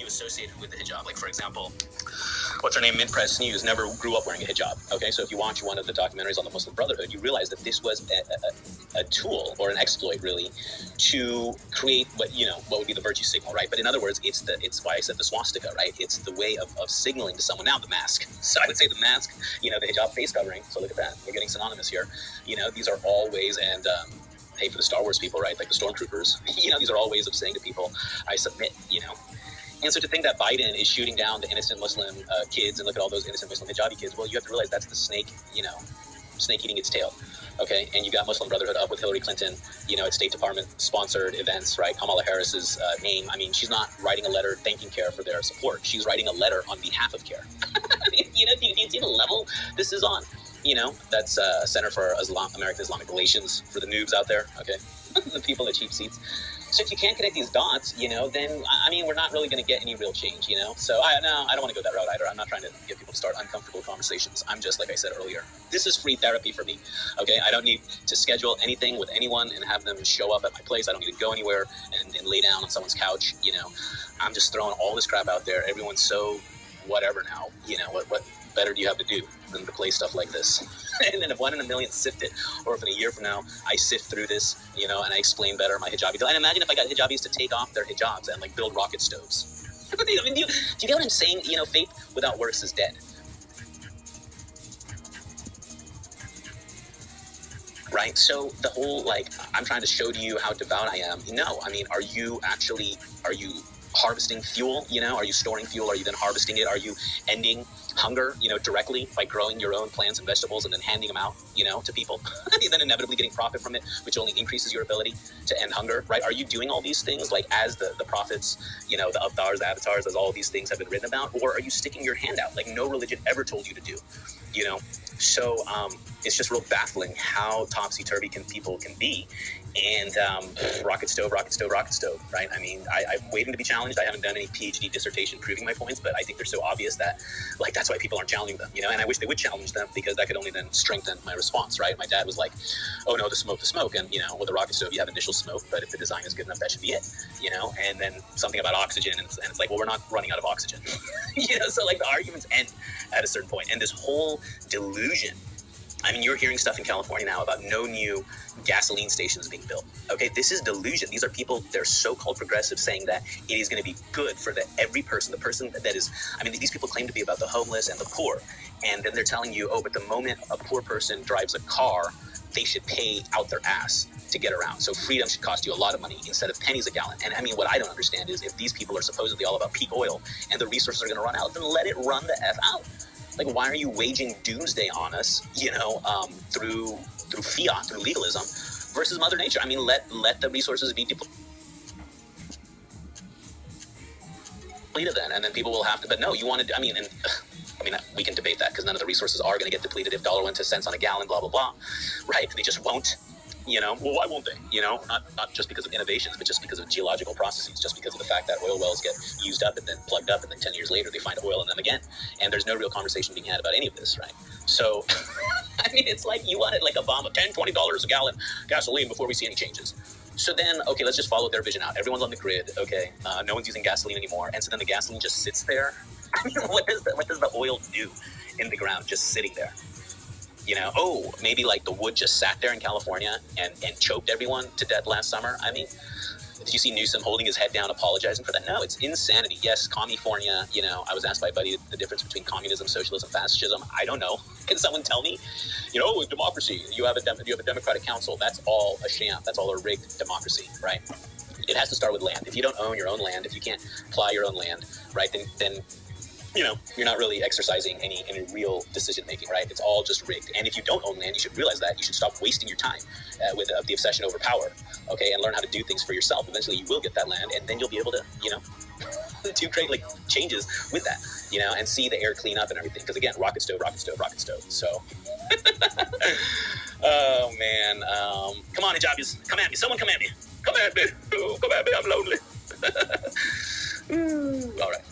associated with the hijab. Like, for example, what's her name? Mid-Press News never grew up wearing a hijab. Okay, so if you watch one of the documentaries on the Muslim Brotherhood, you realize that this was a tool or an exploit, really, to create what would be the virtue signal, right? But in other words, it's why I said the swastika, right? It's the way of signaling to someone. Now the mask. So I would say the mask, the hijab face covering. So look at that. We're getting synonymous here. These are all ways, and hey, for the Star Wars people, right? Like the stormtroopers, these are all ways of saying to people, I submit, And so to think that Biden is shooting down the innocent Muslim kids, and look at all those innocent Muslim hijabi kids, well, you have to realize that's the snake, snake eating its tail. Okay, and you got Muslim Brotherhood up with Hillary Clinton, at State Department sponsored events, right? Kamala Harris's name. I mean, she's not writing a letter thanking CARE for their support. She's writing a letter on behalf of CARE. Do you see the level this is on? That's Center for American Islamic Relations for the noobs out there. Okay, the people in the cheap seats. So if you can't connect these dots, then, we're not really going to get any real change, So I don't want to go that route either. I'm not trying to get people to start uncomfortable conversations. I'm just, like I said earlier, this is free therapy for me, okay? I don't need to schedule anything with anyone and have them show up at my place. I don't need to go anywhere and lay down on someone's couch, I'm just throwing all this crap out there. Everyone's so whatever now, what better do you have to do than to play stuff like this? And then if 1 in a million sift it, or if in a year from now I sift through this, and I explain better my hijabi deal. And imagine if I got hijabis to take off their hijabs and like build rocket stoves. Do you get what I'm saying? Faith without works is dead. Right? So the whole, I'm trying to show to you how devout I am. No, are you harvesting fuel? Are you storing fuel? Are you then harvesting it? Are you ending hunger, directly by growing your own plants and vegetables and then handing them out, to people, and then inevitably getting profit from it, which only increases your ability to end hunger, right? Are you doing all these things as the prophets, the avatars, the avatars, as all these things have been written about? Or are you sticking your hand out like no religion ever told you to do, So it's just real baffling how topsy-turvy people can be. And rocket stove, right? I'm waiting to be challenged. I haven't done any PhD dissertation proving my points, but I think they're so obvious that, that's why people aren't challenging them, And I wish they would challenge them, because that could only then strengthen my response, right? My dad was like, oh no, the smoke. And, with a rocket stove, you have initial smoke, but if the design is good enough, that should be it, And then something about oxygen, and it's like, well, we're not running out of oxygen, So the arguments end at a certain point. And this whole delusion, you're hearing stuff in California now about no new gasoline stations being built. Okay, this is delusion. These are people, they're so-called progressives, saying that it is going to be good for every person, the person that is, these people claim to be about the homeless and the poor. And then they're telling you, oh, but the moment a poor person drives a car, they should pay out their ass to get around. So freedom should cost you a lot of money instead of pennies a gallon. And what I don't understand is, if these people are supposedly all about peak oil and the resources are going to run out, then let it run the F out. Why are you waging doomsday on us, through fiat, through legalism, versus Mother Nature? Let the resources be depleted then, and then people will have to. But no, you want to. We can debate that, because none of the resources are going to get depleted if dollar went to cents on a gallon, blah blah blah, right? They just won't. Well, why won't they? Not just because of innovations, but just because of geological processes, just because of the fact that oil wells get used up and then plugged up, and then 10 years later they find oil in them again. And there's no real conversation being had about any of this, right? So, it's like you wanted Obama, $10, $20 a gallon gasoline before we see any changes. So then, okay, let's just follow their vision out. Everyone's on the grid, okay? No one's using gasoline anymore. And so then the gasoline just sits there. What does the oil do in the ground just sitting there? Maybe the wood just sat there in California and choked everyone to death last summer. Did you see Newsom holding his head down, apologizing for that? No, it's insanity. Yes, California, I was asked by a buddy the difference between communism, socialism, fascism. I don't know. Can someone tell me? With democracy, you have a democratic council. That's all a sham. That's all a rigged democracy, right? It has to start with land. If you don't own your own land, if you can't ply your own land, right, then you're not really exercising any real decision-making, right? It's all just rigged. And if you don't own land, you should realize that. You should stop wasting your time with the obsession over power, okay, and learn how to do things for yourself. Eventually, you will get that land, and then you'll be able to, do great, changes with that, and see the air clean up and everything. Because, again, rocket stove. So, oh, man. Come on, hijabis. Come at me. Someone come at me. Come at me. Oh, come at me. I'm lonely. All right.